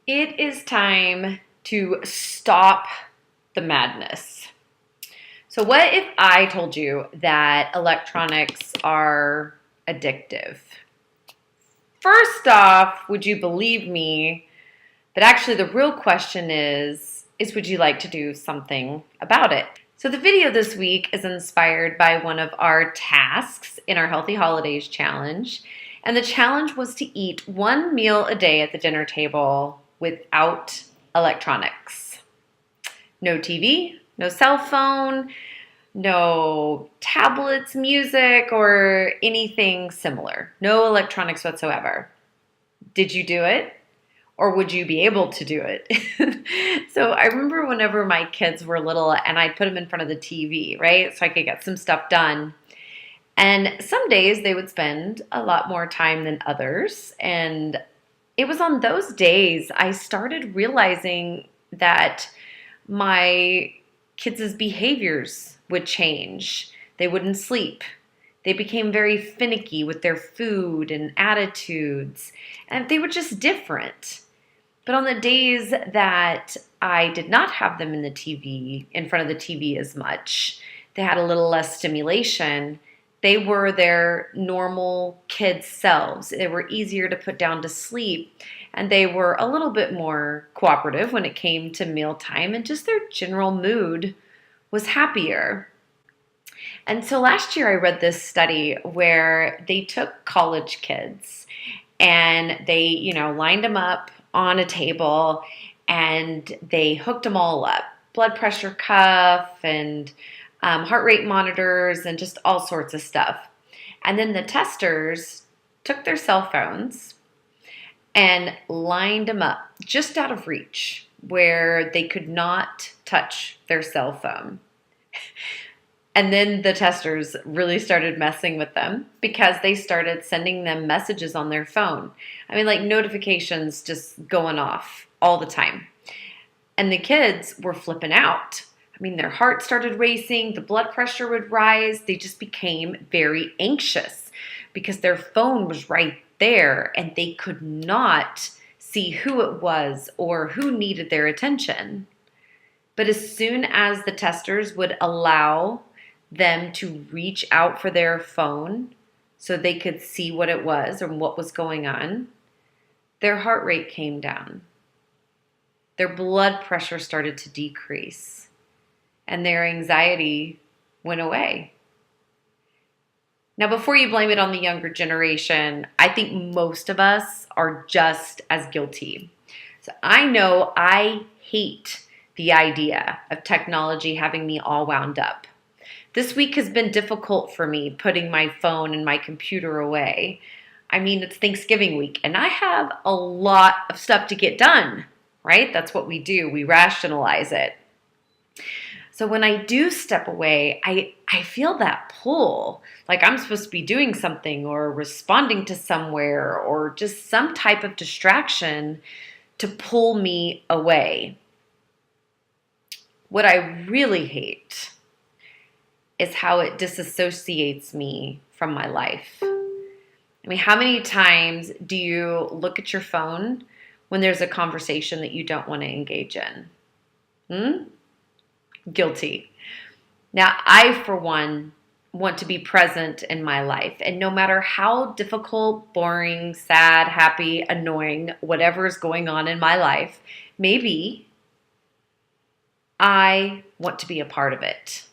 It is time to stop the madness. So, what if I told you that electronics are addictive? First off, would you believe me? But actually, the real question is would you like to do something about it? So, the video this week is inspired by one of our tasks in our Healthy Holidays challenge. And the challenge was to eat one meal a day at the dinner table without electronics. No TV, no cell phone, no tablets, music, or anything similar. No electronics whatsoever. Did you do it? Or would you be able to do it? So I remember whenever my kids were little and I'd put them in front of the TV, right? So I could get some stuff done. And some days they would spend a lot more time than others. And it was on those days I started realizing that my kids' behaviors would change. They wouldn't sleep. They became very finicky with their food and attitudes, and they were just different. But on the days that I did not have them in front of the TV as much, they had a little less stimulation. They were their normal kid selves. They were easier to put down to sleep, and they were a little bit more cooperative when it came to mealtime, and just their general mood was happier. And so last year I read this study where they took college kids and they, lined them up on a table and they hooked them all up. Blood pressure cuff and heart rate monitors and just all sorts of stuff. And then the testers took their cell phones and lined them up just out of reach where they could not touch their cell phone. And then the testers really started messing with them because they started sending them messages on their phone. I mean, like notifications just going off all the time. And the kids were flipping out. I mean, their heart started racing, the blood pressure would rise. They just became very anxious because their phone was right there and they could not see who it was or who needed their attention. But as soon as the testers would allow them to reach out for their phone so they could see what it was or what was going on, their heart rate came down. Their blood pressure started to decrease and their anxiety went away. Now, before you blame it on the younger generation, I think most of us are just as guilty. So I know I hate the idea of technology having me all wound up. This week has been difficult for me putting my phone and my computer away. I mean, it's Thanksgiving week and I have a lot of stuff to get done, right? That's what we do. We rationalize it. So when I do step away, I feel that pull, like I'm supposed to be doing something or responding to somewhere or just some type of distraction to pull me away. What I really hate is how it disassociates me from my life. I mean, how many times do you look at your phone when there's a conversation that you don't want to engage in? Guilty. Now, I, for one, want to be present in my life. And no matter how difficult, boring, sad, happy, annoying, whatever is going on in my life, maybe I want to be a part of it.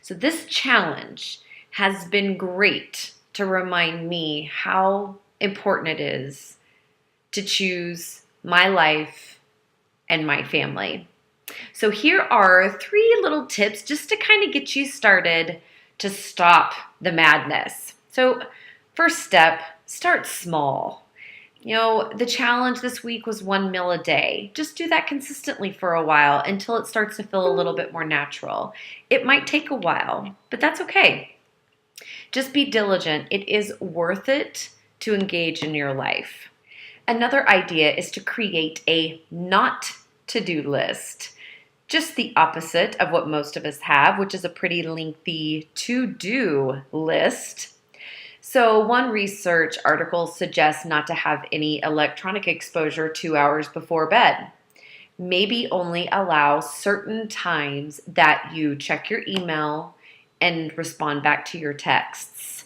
So this challenge has been great to remind me how important it is to choose my life and my family. So here are 3 little tips just to kind of get you started to stop the madness. So first step, start small. The challenge this week was 1 meal a day. Just do that consistently for a while until it starts to feel a little bit more natural. It might take a while, but that's okay. Just be diligent. It is worth it to engage in your life. Another idea is to create a not to-do list. Just the opposite of what most of us have, which is a pretty lengthy to-do list. So, one research article suggests not to have any electronic exposure 2 hours before bed. Maybe only allow certain times that you check your email and respond back to your texts.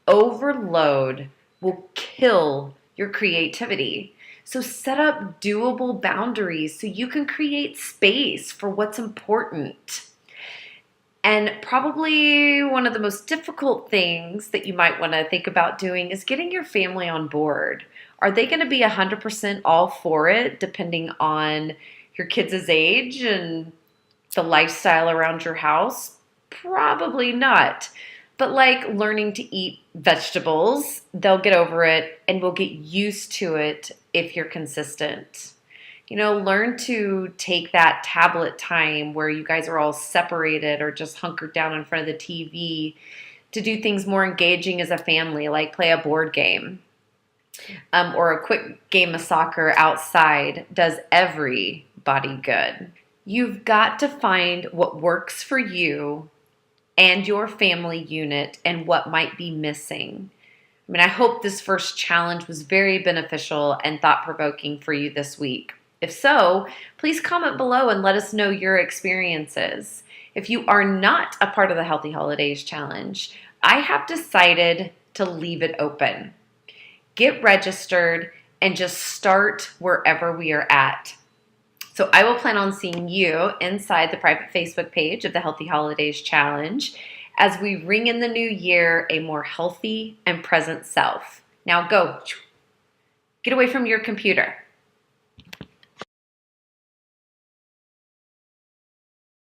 Overload will kill your creativity. So set up doable boundaries so you can create space for what's important. And probably one of the most difficult things that you might want to think about doing is getting your family on board. Are they going to be 100% all for it, depending on your kids' age and the lifestyle around your house? Probably not. But like learning to eat vegetables, they'll get over it and will get used to it if you're consistent. Learn to take that tablet time where you guys are all separated or just hunkered down in front of the TV to do things more engaging as a family, like play a board game or a quick game of soccer outside does everybody good. You've got to find what works for you and your family unit and what might be missing. I hope this first challenge was very beneficial and thought-provoking for you this week. If so, please comment below and let us know your experiences. If you are not a part of the Healthy Holidays Challenge, I have decided to leave it open. Get registered and just start wherever we are at. So I will plan on seeing you inside the private Facebook page of the Healthy Holidays Challenge as we ring in the new year a more healthy and present self. Now go. Get away from your computer.